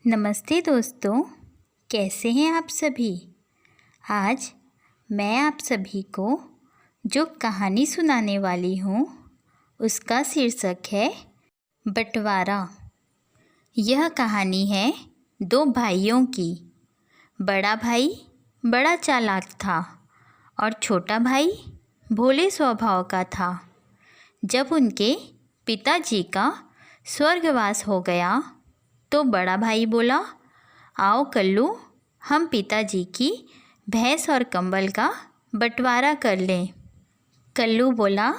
नमस्ते दोस्तों, कैसे हैं आप सभी। आज मैं आप सभी को जो कहानी सुनाने वाली हूँ उसका शीर्षक है बंटवारा। यह कहानी है दो भाइयों की। बड़ा भाई बड़ा चालाक था और छोटा भाई भोले स्वभाव का था। जब उनके पिताजी का स्वर्गवास हो गया तो बड़ा भाई बोला, आओ कल्लू, हम पिताजी की भैंस और कंबल का बंटवारा कर लें। कल्लू बोला,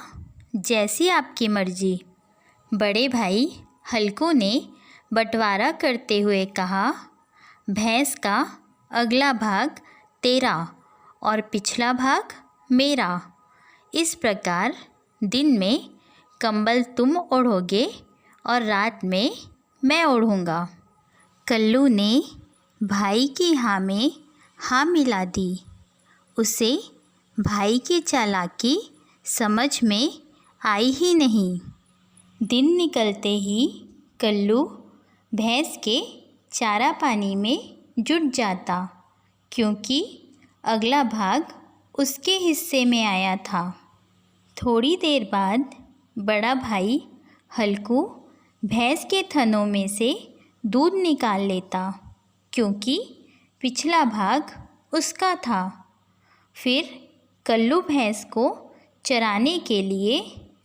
जैसी आपकी मर्जी। बड़े भाई हल्कू ने बंटवारा करते हुए कहा, भैंस का अगला भाग तेरा और पिछला भाग मेरा। इस प्रकार दिन में कंबल तुम ओढ़ोगे और रात में मैं ओढ़ूँगा। कल्लू ने भाई की हाँ में हाँ मिला दी। उसे भाई की चालाकी समझ में आई ही नहीं। दिन निकलते ही कल्लू भैंस के चारा पानी में जुट जाता, क्योंकि अगला भाग उसके हिस्से में आया था। थोड़ी देर बाद बड़ा भाई हल्कू भैंस के थनों में से दूध निकाल लेता, क्योंकि पिछला भाग उसका था। फिर कल्लू भैंस को चराने के लिए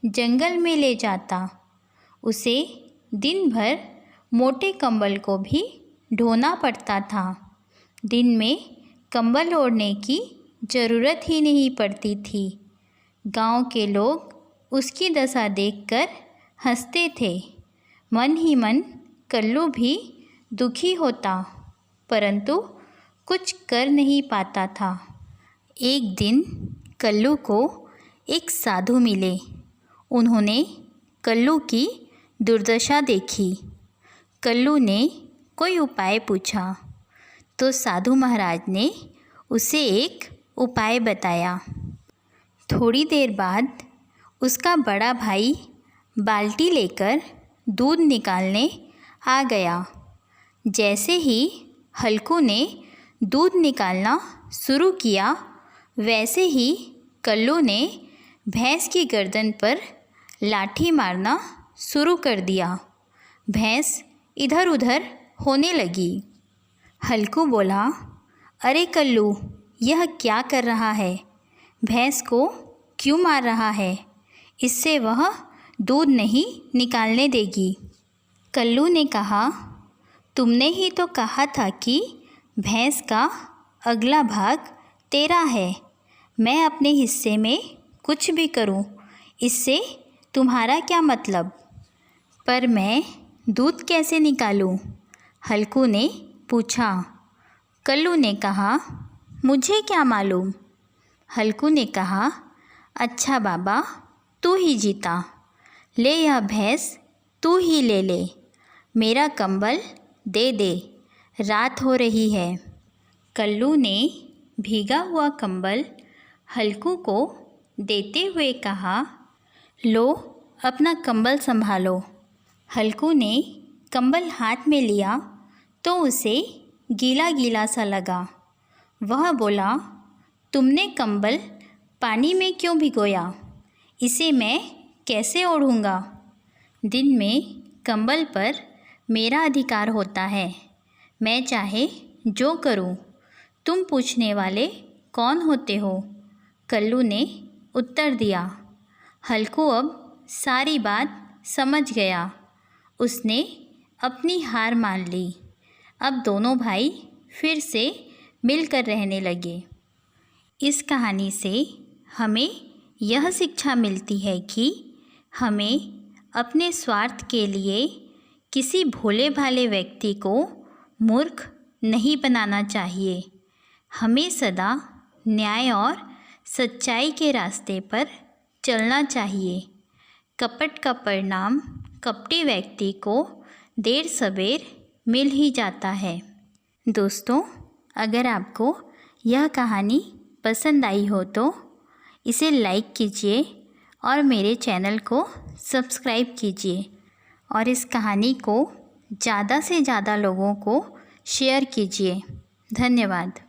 जंगल में ले जाता। उसे दिन भर मोटे कंबल को भी ढोना पड़ता था। दिन में कंबल ओढ़ने की ज़रूरत ही नहीं पड़ती थी। गांव के लोग उसकी दशा देखकर हंसते थे। मन ही मन कल्लू भी दुखी होता, परंतु कुछ कर नहीं पाता था। एक दिन कल्लू को एक साधु मिले। उन्होंने कल्लू की दुर्दशा देखी। कल्लू ने कोई उपाय पूछा तो साधु महाराज ने उसे एक उपाय बताया। थोड़ी देर बाद उसका बड़ा भाई बाल्टी लेकर दूध निकालने आ गया। जैसे ही हल्कू ने दूध निकालना शुरू किया, वैसे ही कल्लू ने भैंस की गर्दन पर लाठी मारना शुरू कर दिया। भैंस इधर उधर होने लगी। हल्कू बोला, अरे कल्लू, यह क्या कर रहा है? भैंस को क्यों मार रहा है? इससे वह दूध नहीं निकालने देगी। कल्लू ने कहा, तुमने ही तो कहा था कि भैंस का अगला भाग तेरा है। मैं अपने हिस्से में कुछ भी करूं, इससे तुम्हारा क्या मतलब? पर मैं दूध कैसे निकालूं? हल्कू ने पूछा। कल्लू ने कहा, मुझे क्या मालूम? हल्कू ने कहा, अच्छा बाबा, तू ही जीता। ले यह भैंस तू ही ले ले। मेरा कंबल दे दे, रात हो रही है। कल्लू ने भीगा हुआ कंबल हल्कू को देते हुए कहा, लो अपना कंबल संभालो। हल्कू ने कंबल हाथ में लिया तो उसे गीला गीला सा लगा। वह बोला, तुमने कंबल पानी में क्यों भिगोया? इसे मैं कैसे ओढ़ूँगा? दिन में कंबल पर मेरा अधिकार होता है। मैं चाहे जो करूं। तुम पूछने वाले कौन होते हो? कल्लू ने उत्तर दिया। हल्कू अब सारी बात समझ गया। उसने अपनी हार मान ली। अब दोनों भाई फिर से मिलकर रहने लगे। इस कहानी से हमें यह शिक्षा मिलती है कि हमें अपने स्वार्थ के लिए किसी भोले भाले व्यक्ति को मूर्ख नहीं बनाना चाहिए। हमें सदा न्याय और सच्चाई के रास्ते पर चलना चाहिए। कपट का परिणाम कपटी व्यक्ति को देर सवेर मिल ही जाता है। दोस्तों, अगर आपको यह कहानी पसंद आई हो तो इसे लाइक कीजिए और मेरे चैनल को सब्सक्राइब कीजिए और इस कहानी को ज़्यादा से ज़्यादा लोगों को शेयर कीजिए। धन्यवाद।